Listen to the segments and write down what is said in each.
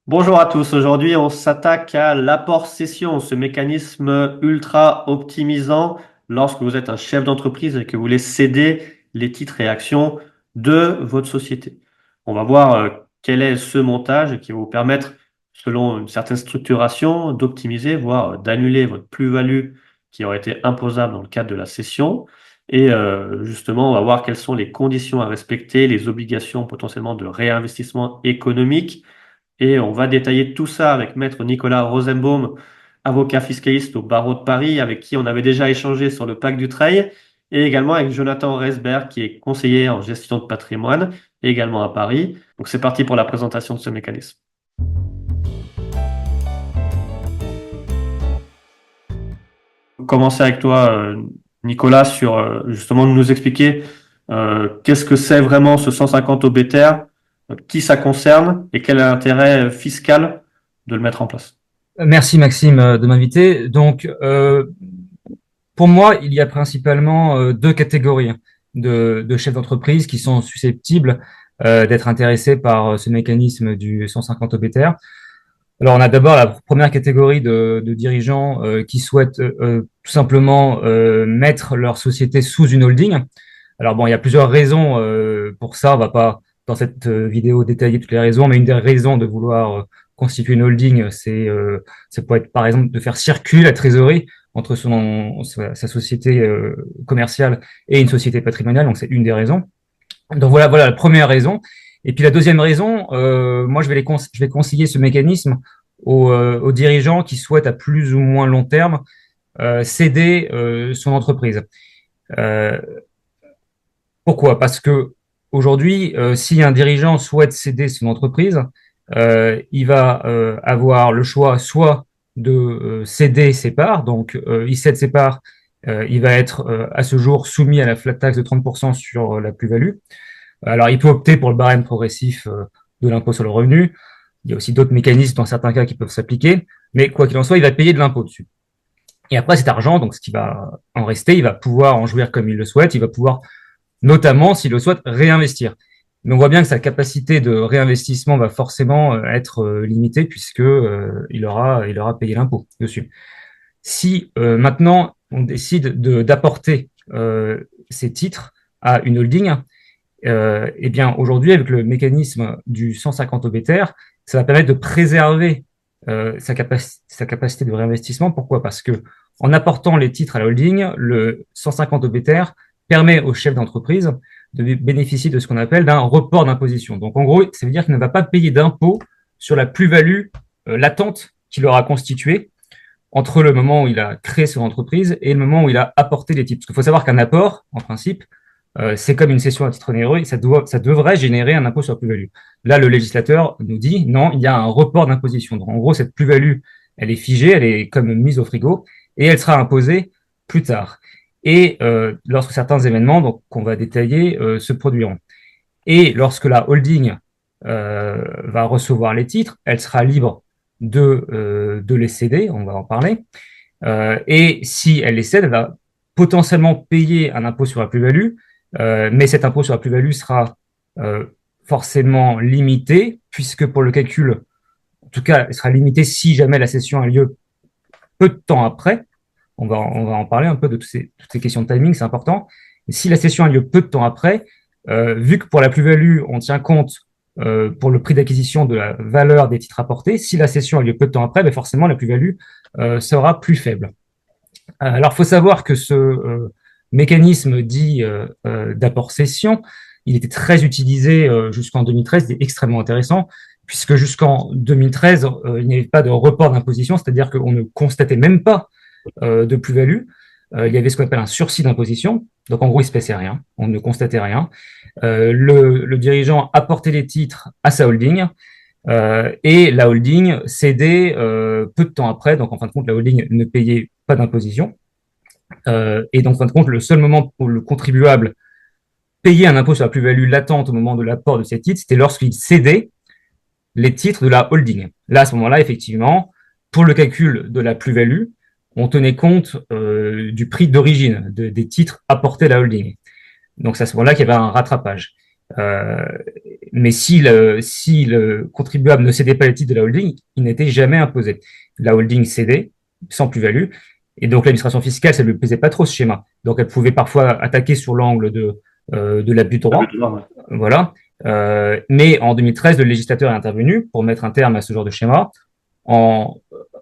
Bonjour à tous. Aujourd'hui, on s'attaque à l'apport cession, ce mécanisme ultra optimisant lorsque vous êtes un chef d'entreprise et que vous voulez céder les titres et actions de votre société. On va voir quel est ce montage qui va vous permettre, selon une certaine structuration, d'optimiser, voire d'annuler votre plus-value qui aurait été imposable dans le cadre de la cession. Et justement, on va voir quelles sont les conditions à respecter, les obligations potentiellement de réinvestissement économique et on va détailler tout ça avec Maître Nicolas Rosenbaum, avocat fiscaliste au barreau de Paris, avec qui on avait déjà échangé sur le pacte du Trail, et également avec Jonathan Resberg, qui est conseiller en gestion de patrimoine, également à Paris. Donc c'est parti pour la présentation de ce mécanisme. Commencer avec toi, Nicolas, sur justement nous expliquer qu'est-ce que c'est vraiment ce 150 obétaires, qui ça concerne et quel est l'intérêt fiscal de le mettre en place. Merci Maxime de m'inviter. Pour moi, il y a principalement deux catégories de chefs d'entreprise qui sont susceptibles d'être intéressés par ce mécanisme du 150 obétaires. Alors, on a d'abord la première catégorie de dirigeants qui souhaitent tout simplement mettre leur société sous une holding. Alors bon, il y a plusieurs raisons pour ça. On va pas dans cette vidéo détailler toutes les raisons, mais une des raisons de vouloir constituer une holding, ça peut être par exemple de faire circuler la trésorerie entre sa société commerciale et une société patrimoniale. Donc c'est une des raisons. Donc voilà la première raison. Et puis la deuxième raison, moi je vais conseiller ce mécanisme aux dirigeants qui souhaitent à plus ou moins long terme céder son entreprise. Euh, Pourquoi? Parce que aujourd'hui, si un dirigeant souhaite céder son entreprise, il va avoir le choix soit de céder ses parts, donc il cède ses parts, il va être à ce jour soumis à la flat tax de 30% sur la plus-value. Alors, il peut opter pour le barème progressif de l'impôt sur le revenu. Il y a aussi d'autres mécanismes dans certains cas qui peuvent s'appliquer, mais quoi qu'il en soit, il va payer de l'impôt dessus. Et après, cet argent, donc ce qui va en rester, il va pouvoir en jouir comme il le souhaite, il va pouvoir notamment s'il le souhaite réinvestir. Mais on voit bien que sa capacité de réinvestissement va forcément être limitée puisque il aura payé l'impôt dessus. Si maintenant on décide d'apporter ces titres à une holding, eh bien aujourd'hui avec le mécanisme du 150 obétaire, ça va permettre de préserver sa capacité de réinvestissement. Pourquoi? Parce que en apportant les titres à la holding, le 150 obétaire permet au chef d'entreprise de bénéficier de ce qu'on appelle d'un report d'imposition. Donc, en gros, ça veut dire qu'il ne va pas payer d'impôt sur la plus-value latente qu'il aura constituée entre le moment où il a créé son entreprise et le moment où il a apporté les titres. Parce qu'il faut savoir qu'un apport, en principe, c'est comme une cession à titre onéreux et ça devrait générer un impôt sur la plus-value. Là, le législateur nous dit non, il y a un report d'imposition. Donc, en gros, cette plus-value, elle est figée, elle est comme mise au frigo et elle sera imposée plus tard. Et lorsque certains événements qu'on va détailler se produiront. Et lorsque la holding va recevoir les titres, elle sera libre de les céder, on va en parler. Et si elle les cède, elle va potentiellement payer un impôt sur la plus-value, mais cet impôt sur la plus-value sera forcément limité, puisque pour le calcul, en tout cas, elle sera limitée si jamais la cession a lieu peu de temps après. On va en parler un peu de toutes ces questions de timing, c'est important. Et si la cession a lieu peu de temps après, vu que pour la plus-value, on tient compte pour le prix d'acquisition de la valeur des titres apportés, si la cession a lieu peu de temps après, ben forcément la plus-value sera plus faible. Alors, il faut savoir que ce mécanisme dit d'apport-cession, il était très utilisé jusqu'en 2013, il est extrêmement intéressant, puisque jusqu'en 2013, il n'y avait pas de report d'imposition, c'est-à-dire qu'on ne constatait même pas de plus-value. Il y avait ce qu'on appelle un sursis d'imposition, donc en gros, il ne se passait rien, on ne constatait rien. Le dirigeant apportait les titres à sa holding, et la holding cédait peu de temps après, donc en fin de compte, la holding ne payait pas d'imposition. Et donc, en fin de compte, le seul moment où le contribuable payait un impôt sur la plus-value latente au moment de l'apport de ces titres, c'était lorsqu'il cédait les titres de la holding. Là, à ce moment-là, effectivement, pour le calcul de la plus-value, on tenait compte du prix d'origine des titres apportés à la holding. Donc, c'est à ce moment-là qu'il y avait un rattrapage. Euh, mais si le contribuable ne cédait pas les titres de la holding, il n'était jamais imposé. La holding cédait sans plus-value. Et donc, l'administration fiscale, ça ne lui plaisait pas trop ce schéma. Donc, elle pouvait parfois attaquer sur l'angle de l'abus de Ah, mais droit. ouais. Voilà. Mais en 2013, le législateur est intervenu pour mettre un terme à ce genre de schéma en,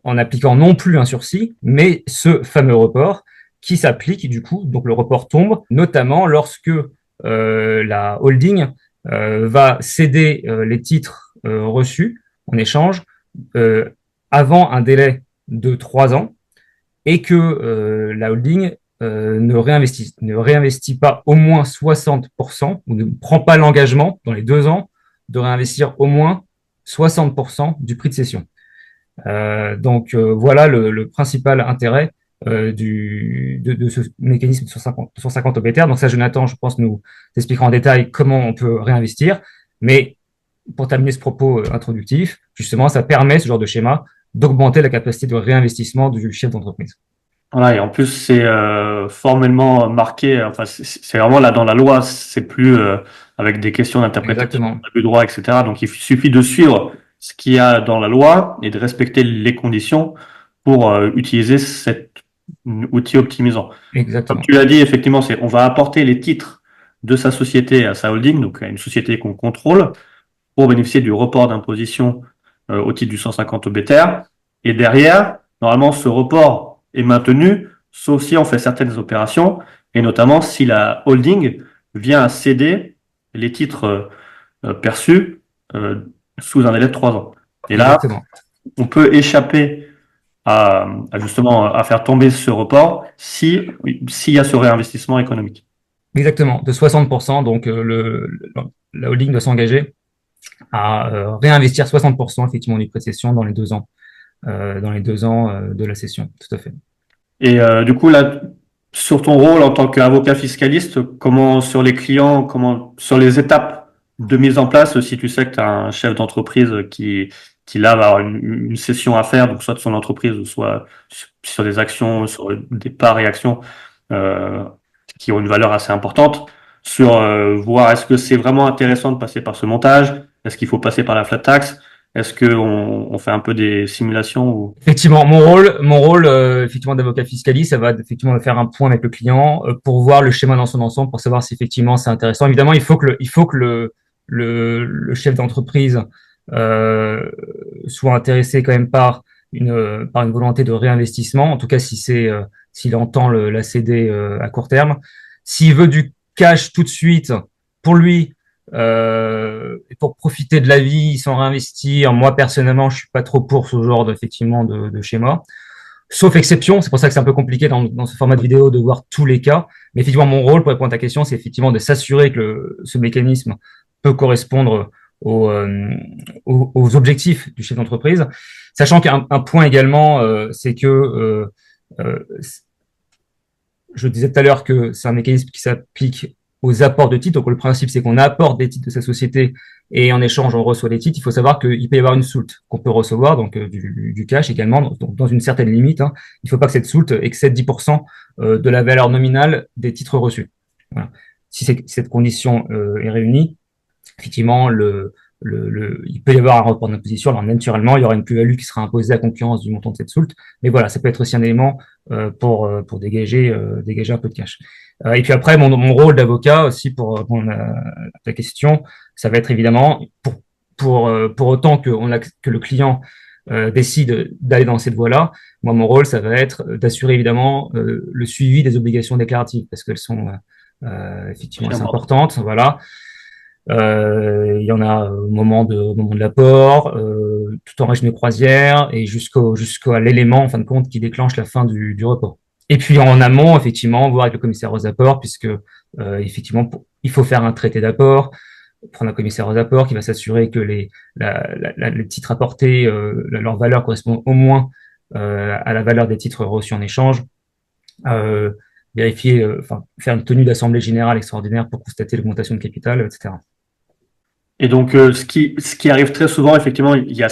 en appliquant non plus un sursis, mais ce fameux report qui s'applique du coup. Donc, le report tombe, notamment lorsque la holding va céder les titres reçus en échange euh, avant un délai de 3 ans et que la holding ne réinvestit pas au moins 60% ou ne prend pas l'engagement dans les 2 ans de réinvestir au moins 60% du prix de cession. Voilà le principal intérêt de ce mécanisme de 150 OBTR. Donc ça, Jonathan, je pense, nous expliquera en détail comment on peut réinvestir. Mais pour terminer ce propos introductif, justement, ça permet, ce genre de schéma, d'augmenter la capacité de réinvestissement du chef d'entreprise. Voilà, et en plus, c'est formellement marqué, enfin, c'est vraiment là dans la loi, c'est plus avec des questions d'interprétation, Exactement. du droit, etc. Donc, il suffit de suivre ce qu'il y a dans la loi et de respecter les conditions pour utiliser cet outil optimisant. Comme Exactement. tu l'as dit, effectivement, on va apporter les titres de sa société à sa holding, donc à une société qu'on contrôle, pour bénéficier du report d'imposition au titre du 150 OBTR. Et derrière, normalement, ce report est maintenu, sauf si on fait certaines opérations, et notamment si la holding vient à céder les titres perçus euh, sous un délai de 3 ans. Et là, Exactement. on peut échapper justement à faire tomber ce report s'il y a ce réinvestissement économique. Exactement. De 60%, donc la holding doit s'engager à réinvestir 60% effectivement du prix de cession dans les 2 ans de la cession. Tout à fait. Et du coup, là, sur ton rôle en tant qu'avocat fiscaliste, comment sur les clients, comment sur les étapes de mise en place, si tu sais que tu as un chef d'entreprise qui là va avoir une cession à faire, donc soit de son entreprise ou soit sur des actions, sur des parts et actions euh, qui ont une valeur assez importante, sur voir est-ce que c'est vraiment intéressant de passer par ce montage, est-ce qu'il faut passer par la flat tax, est-ce que on fait un peu des simulations ou Effectivement, mon rôle effectivement d'avocat fiscaliste, ça va effectivement faire un point avec le client pour voir le schéma dans son ensemble, pour savoir si effectivement c'est intéressant. Évidemment, il faut que le chef d'entreprise euh, soit intéressé quand même par une volonté de réinvestissement. En tout cas, si s'il entend la céder à court terme, s'il veut du cash tout de suite pour lui pour profiter de la vie sans réinvestir. Moi, personnellement, je suis pas trop pour ce genre effectivement de schéma. Sauf exception, c'est pour ça que c'est un peu compliqué dans ce format de vidéo de voir tous les cas. Mais effectivement, mon rôle pour répondre à ta question, c'est effectivement de s'assurer que ce mécanisme peut correspondre aux, euh, aux objectifs du chef d'entreprise. Sachant qu'un point également, c'est que euh, je disais tout à l'heure que c'est un mécanisme qui s'applique aux apports de titres. Donc, le principe, c'est qu'on apporte des titres de sa société et en échange, on reçoit des titres. Il faut savoir qu'il peut y avoir une soulte qu'on peut recevoir, donc du cash également, donc, dans une certaine limite. Hein. Il ne faut pas que cette soulte excède 10% de la valeur nominale des titres reçus. Voilà. Si cette condition est réunie, effectivement, il peut y avoir un report d'imposition. Alors, naturellement, il y aura une plus-value qui sera imposée à concurrence du montant de cette soulte. Mais voilà, ça peut être aussi un élément pour dégager un peu de cash. Et puis après, mon rôle d'avocat aussi pour répondre à ta question, ça va être évidemment pour autant que le client décide d'aller dans cette voie-là, moi, mon rôle, ça va être d'assurer évidemment le suivi des obligations déclaratives parce qu'elles sont effectivement assez important. importantes. Voilà. Il y en a au moment de l'apport, tout en régime de croisière et jusqu'à l'élément en fin de compte qui déclenche la fin du report. Et puis en amont, effectivement, voir avec le commissaire aux apports, puisque effectivement, il faut faire un traité d'apport, prendre un commissaire aux apports qui va s'assurer que les titres apportés, leur valeur correspond au moins à la valeur des titres reçus en échange. Euh, Vérifier, enfin, faire une tenue d'assemblée générale extraordinaire pour constater l'augmentation de capital, etc. Et donc, ce qui arrive très souvent, effectivement, il y a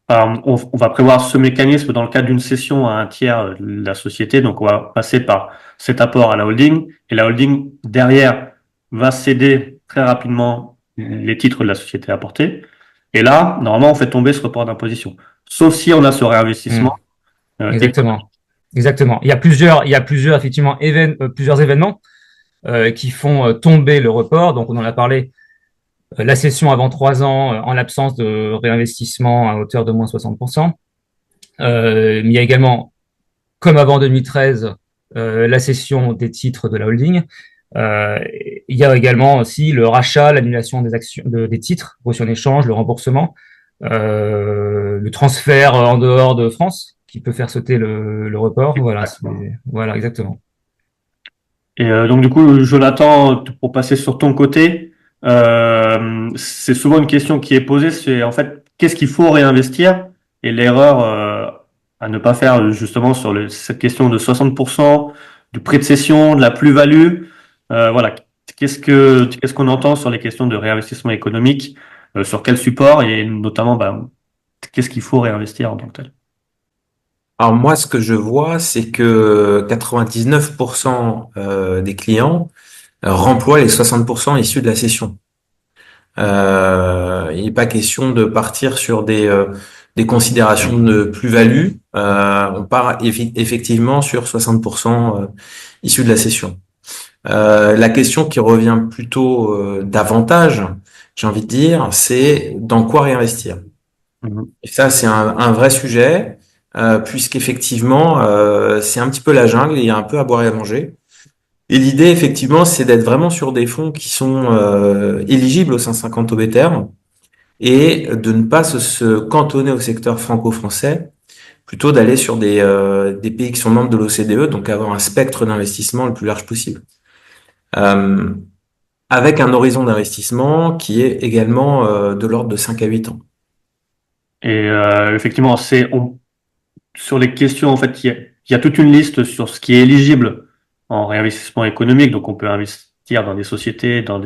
on va prévoir ce mécanisme dans le cadre d'une cession à un tiers de la société. Donc, on va passer par cet apport à la holding. Et la holding, derrière, va céder très rapidement les titres de la société apportés. Et là, normalement, on fait tomber ce report d'imposition. Sauf si on a ce Hmm. réinvestissement économique. Exactement. Exactement. Il y a plusieurs, effectivement, plusieurs événements qui font tomber le report. Donc, on en a parlé, la cession avant 3 ans, en l'absence de réinvestissement à hauteur de moins 60%. Mais il y a également, comme avant 2013, la cession des titres de la holding. Euh, il y a également aussi le rachat, l'annulation des actions, des titres reçus en échange, le remboursement, le transfert en dehors de France qui peut faire sauter le report. Voilà, voilà, exactement. Et donc du coup, Jonathan, pour passer sur ton côté, c'est souvent une question qui est posée, c'est en fait qu'est-ce qu'il faut réinvestir et l'erreur à ne pas faire justement sur cette question de 60% du prix de cession, de la plus-value. Voilà, qu'est-ce qu'on entend sur les questions de réinvestissement économique, sur quel support et notamment qu'est-ce qu'il faut réinvestir en tant que tel. Alors moi, ce que je vois, c'est que 99% des clients remploient les 60% issus de la session. Il n'est pas question de partir sur des considérations de plus-value. On part effectivement sur 60% issus de la session. La question qui revient plutôt davantage, j'ai envie de dire, c'est dans quoi réinvestir. Mhm. Et ça, c'est un vrai sujet, puisqu'effectivement, c'est un petit peu la jungle et il y a un peu à boire et à manger. Et l'idée, effectivement, c'est d'être vraiment sur des fonds qui sont éligibles au 550 obétaire et de ne pas se cantonner au secteur franco-français, plutôt d'aller sur des pays qui sont membres de l'OCDE, donc avoir un spectre d'investissement le plus large possible. Euh, avec un horizon d'investissement qui est également de l'ordre de 5 à 8 ans. Et effectivement, sur les questions, en fait, il y a toute une liste sur ce qui est éligible en réinvestissement économique. Donc, on peut investir dans des sociétés, dans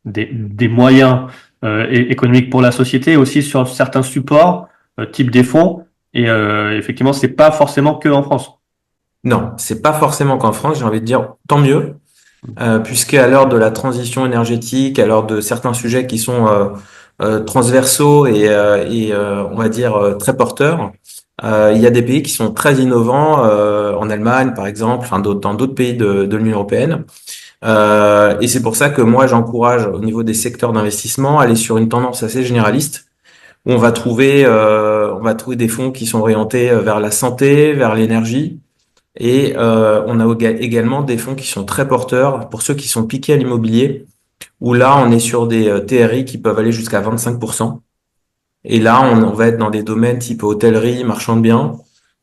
des moyens économiques pour la société, et aussi sur certains supports, type des fonds. Et effectivement, c'est pas forcément que en France. Non, c'est pas forcément qu'en France, j'ai envie de dire tant mieux, puisque à l'heure de la transition énergétique, à l'heure de certains sujets qui sont transversaux et on va dire très porteurs, il y a des pays qui sont très innovants, en Allemagne par exemple, enfin dans d'autres pays de l'Union européenne. Et c'est pour ça que moi j'encourage au niveau des secteurs d'investissement à aller sur une tendance assez généraliste où on va trouver des fonds qui sont orientés vers la santé, vers l'énergie. Et on a également des fonds qui sont très porteurs pour ceux qui sont piqués à l'immobilier, où là, on est sur des TRI qui peuvent aller jusqu'à 25%. Et là, on va être dans des domaines type hôtellerie, marchand de biens,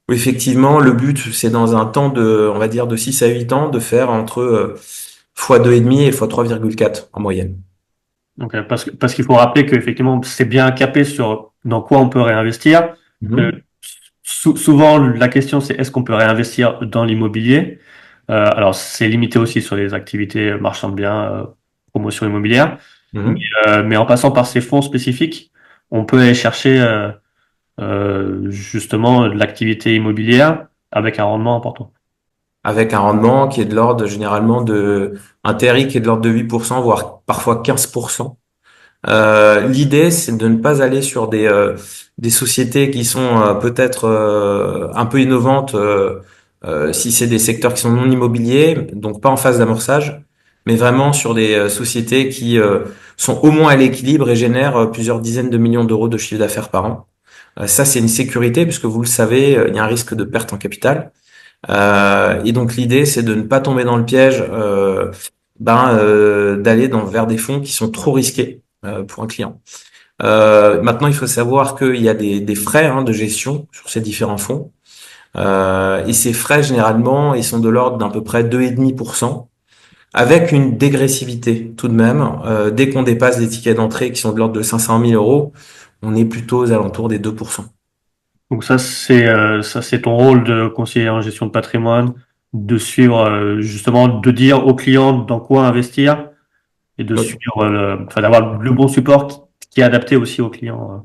où effectivement, le but, c'est dans un temps on va dire, de 6 à 8 ans, de faire entre x2,5 et x3,4 en moyenne. Donc, parce qu'il faut rappeler qu'effectivement, c'est bien capé sur dans quoi on peut réinvestir. Euh, Mhm. souvent, la question, c'est est-ce qu'on peut réinvestir dans l'immobilier? Alors, c'est limité aussi sur les activités marchand de biens, promotion immobilière. Mais, Mhm. mais en passant par ces fonds spécifiques, on peut aller chercher justement de l'activité immobilière avec un rendement important. Avec un rendement qui est de l'ordre généralement un TRI qui est de l'ordre de 8%, voire parfois 15%. L'idée, c'est de ne pas aller sur des sociétés qui sont peut-être un peu innovantes si c'est des secteurs qui sont non immobiliers, donc pas en phase d'amorçage, mais vraiment sur des sociétés qui sont au moins à l'équilibre et génèrent plusieurs dizaines de millions d'euros de chiffre d'affaires par an. Ça, c'est une sécurité puisque vous le savez, il y a un risque de perte en capital. Et donc l'idée, c'est de ne pas tomber dans le piège d'aller vers des fonds qui sont trop risqués pour un client. Maintenant, il faut savoir qu'il y a des frais de gestion sur ces différents fonds. Et ces frais, généralement, ils sont de l'ordre d'à peu près 2,5%, avec une dégressivité tout de même. Dès qu'on dépasse des tickets d'entrée qui sont de l'ordre de 500 000 euros, on est plutôt aux alentours des 2%. Donc ça, c'est ton rôle de conseiller en gestion de patrimoine, de suivre justement, de dire aux clients dans quoi investir et de Oui. suivre, enfin d'avoir le bon support qui est adapté aussi aux clients.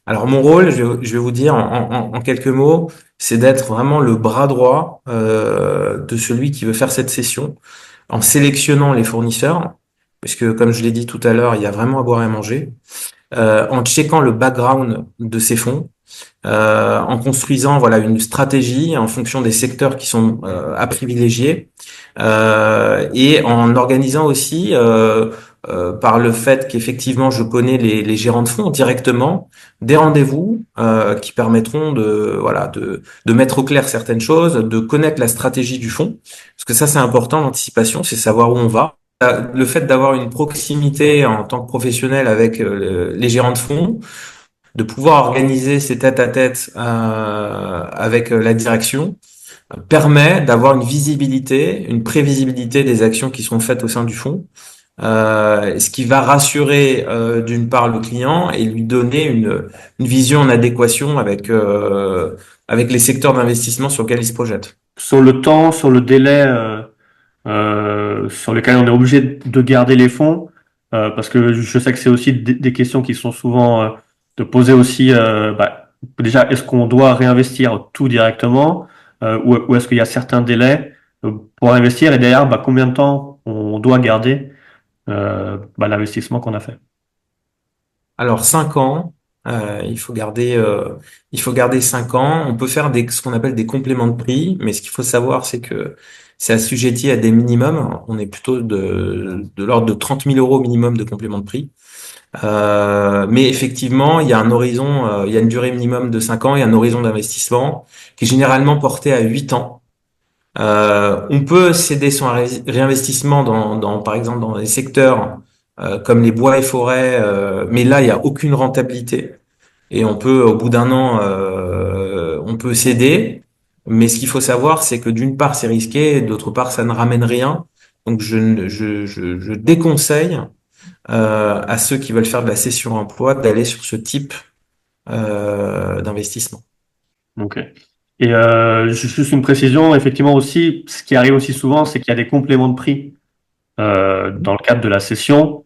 Alors mon rôle, je vais vous dire en quelques mots, c'est d'être vraiment le bras droit de celui qui veut faire cette session en sélectionnant les fournisseurs parce que comme je l'ai dit tout à l'heure, il y a vraiment à boire et à manger, en checkant le background de ces fonds, en construisant voilà une stratégie en fonction des secteurs qui sont à privilégier et en organisant aussi par le fait qu'effectivement je connais les gérants de fonds directement des rendez-vous qui permettront de mettre au clair certaines choses, de connaître la stratégie du fonds parce que ça c'est important l'anticipation, c'est savoir où on va. Le fait d'avoir une proximité en tant que professionnel avec les gérants de fonds, de pouvoir organiser ces tête-à-tête avec la direction permet d'avoir une visibilité, une prévisibilité des actions qui sont faites au sein du fonds, ce qui va rassurer d'une part le client et lui donner une vision en adéquation avec les secteurs d'investissement sur lesquels il se projette. Sur le temps, sur le délai sur lequel on est obligé de garder les fonds, parce que je sais que c'est aussi des questions qui sont souvent de poser aussi. Déjà, est-ce qu'on doit réinvestir tout directement, ou est-ce qu'il y a certains délais pour investir et derrière, combien de temps on doit garder l'investissement qu'on a fait. Alors 5 ans, il faut garder 5 ans. On peut faire ce qu'on appelle des compléments de prix, mais ce qu'il faut savoir, c'est que c'est assujetti à des minimums. On est plutôt de l'ordre de 30 000 euros minimum de complément de prix. Mais effectivement, il y a un horizon, il y a une durée minimum de 5 ans et un horizon d'investissement qui est généralement porté à 8 ans. On peut céder son réinvestissement par exemple, dans des secteurs comme les bois et forêts, mais là, il n'y a aucune rentabilité. Et on peut, au bout d'un an, on peut céder. Mais ce qu'il faut savoir, c'est que d'une part, c'est risqué, et d'autre part, ça ne ramène rien. Donc, je déconseille à ceux qui veulent faire de la cession emploi d'aller sur ce type d'investissement. Ok. Et juste une précision, effectivement aussi, ce qui arrive aussi souvent, c'est qu'il y a des compléments de prix dans le cadre de la cession.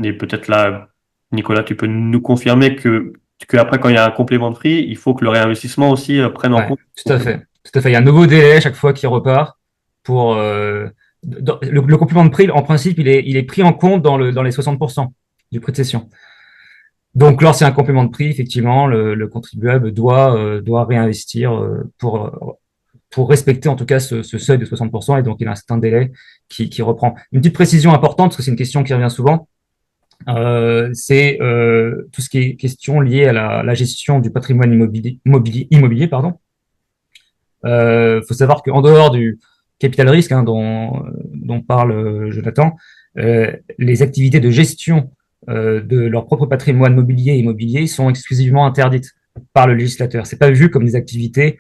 Et peut-être là, Nicolas, tu peux nous confirmer que après, quand il y a un complément de prix, il faut que le réinvestissement aussi prenne en Ouais, compte. tout à fait. Tout à fait. Il y a un nouveau délai à chaque fois qui repart pour le complément de prix. En principe, il est pris en compte dans les 60% du prix de cession. Donc, lorsqu'il y a un complément de prix, effectivement, le contribuable doit réinvestir pour respecter en tout cas ce seuil de 60%. Et donc, il a un certain délai qui reprend. Une petite précision importante, parce que c'est une question qui revient souvent, c'est tout ce qui est question liée à la gestion du patrimoine immobilier, pardon. Faut savoir qu'en dehors du capital risque dont parle Jonathan, les activités de gestion de leur propre patrimoine mobilier et immobilier sont exclusivement interdites par le législateur. C'est pas vu comme des activités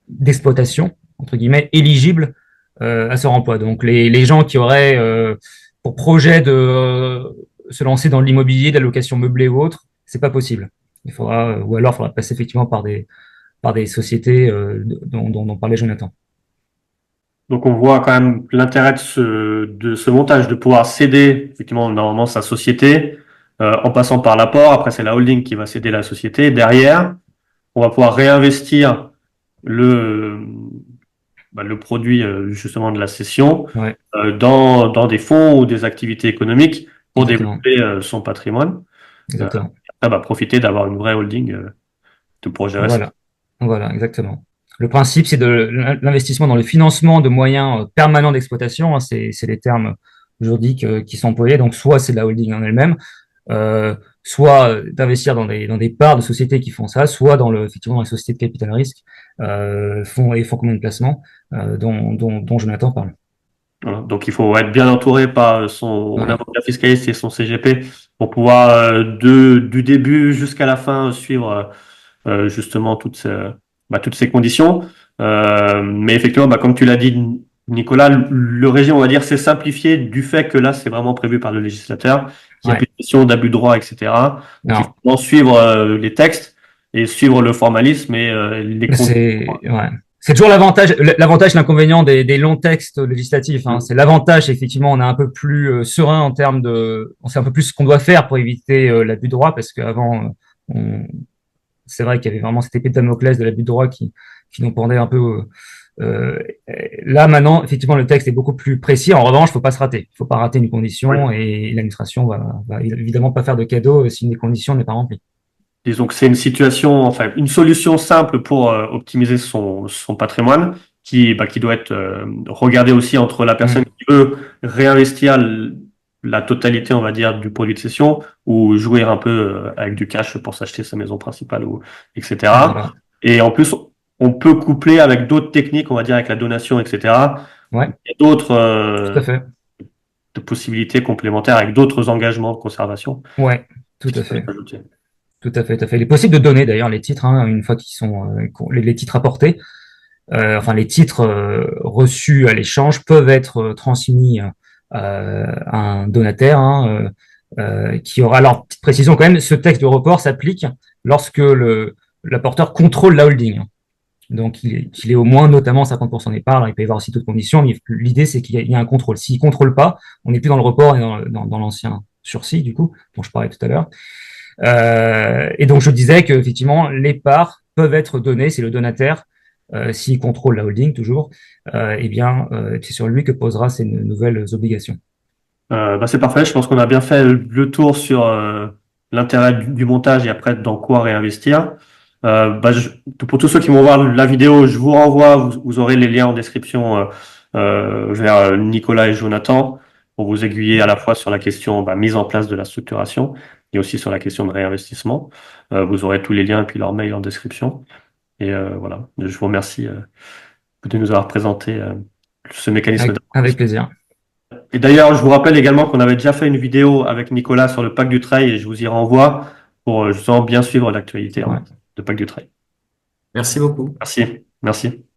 d'exploitation entre guillemets éligibles à ce remploi. Donc les gens qui auraient pour projet de se lancer dans l'immobilier, de la location meublée ou autre, c'est pas possible. Ou alors il faudra passer effectivement par des sociétés dont parlait Jonathan. Donc, on voit quand même l'intérêt de ce montage, de pouvoir céder, effectivement, normalement, sa société, en passant par l'apport. Après, c'est la holding qui va céder la société. Derrière, on va pouvoir réinvestir le, le produit justement de la cession Ouais, dans des fonds ou des activités économiques pour exactement, développer son patrimoine. exactement. Après, profiter d'avoir une vraie holding pour gérer ça. Voilà, voilà, exactement. Le principe, c'est de l'investissement dans le financement de moyens permanents d'exploitation, hein, c'est les termes juridiques qui sont employés. Donc, soit c'est de la holding en elle-même, soit d'investir dans des parts de sociétés qui font ça, soit effectivement, dans les sociétés de capital risque, fonds communs de placement, dont Jonathan parle. Voilà. Donc, il faut être bien entouré par son Voilà. avocat fiscaliste et son CGP pour pouvoir, du début jusqu'à la fin, suivre justement toutes ces conditions. Mais effectivement, comme tu l'as dit, Nicolas, le régime, on va dire, c'est simplifié du fait que là, c'est vraiment prévu par le législateur, qu'il n'y a Ouais. plus de question d'abus de droit, etc. Donc, il faut Non, vraiment suivre les textes et suivre le formalisme et les conditions. ouais. C'est toujours l'avantage et l'inconvénient des longs textes législatifs, hein. Mm. C'est l'avantage, effectivement, on est un peu plus serein en termes on sait un peu plus ce qu'on doit faire pour éviter l'abus de droit, parce qu'avant, c'est vrai qu'il y avait vraiment cette épée de Damoclès de l'abus de droit qui qui nous pendaient un peu. Euh, Là, maintenant, effectivement, le texte est beaucoup plus précis. En revanche, il ne faut pas se rater. Il ne faut pas rater une Oui. condition et l'administration va évidemment pas faire de cadeau si une des conditions n'est pas remplie. Disons que c'est une situation, enfin, une solution simple pour optimiser son patrimoine qui doit être regardée aussi entre la personne Mm. qui veut réinvestir la totalité, on va dire, du produit de cession ou jouer un peu avec du cash pour s'acheter sa maison principale ou etc. Voilà. Et en plus, on peut coupler avec d'autres techniques, on va dire avec la donation, etc. Ouais, Il y a d'autres tout à fait. de possibilités complémentaires avec d'autres engagements de conservation Ouais, tout qui à peuvent fait. s'ajouter. Tout à fait, tout à fait. Il est possible de donner d'ailleurs les titres, hein, une fois qu'ils sont les titres apportés. Enfin, les titres reçus à l'échange peuvent être transmis à un donataire, hein, qui aura. Alors, petite précision quand même, ce texte de report s'applique lorsque le l'apporteur contrôle la holding. Donc, qu'il ait au moins notamment 50% des parts. Alors, il peut y avoir aussi d'autres conditions, mais l'idée, c'est qu'il y a un contrôle. S'il ne contrôle pas, on n'est plus dans le report et dans l'ancien sursis, du coup, dont je parlais tout à l'heure. Et donc, je disais qu'effectivement, les parts peuvent être données, c'est le donataire, s'il contrôle la holding toujours, eh bien, c'est sur lui que posera ces nouvelles obligations. Bah c'est parfait. Je pense qu'on a bien fait le tour sur l'intérêt du montage et après dans quoi réinvestir. Pour tous ceux qui vont voir la vidéo, je vous renvoie, vous aurez les liens en description vers Nicolas et Jonathan pour vous aiguiller à la fois sur la question mise en place de la structuration et aussi sur la question de réinvestissement. Vous aurez tous les liens et puis leur mail en description. Et voilà, je vous remercie de nous avoir présenté ce mécanisme. Avec plaisir. Et d'ailleurs, je vous rappelle également qu'on avait déjà fait une vidéo avec Nicolas sur le pack du trail et je vous y renvoie pour justement bien suivre l'actualité Ouais. de pack du trail. Merci beaucoup. Merci. Merci.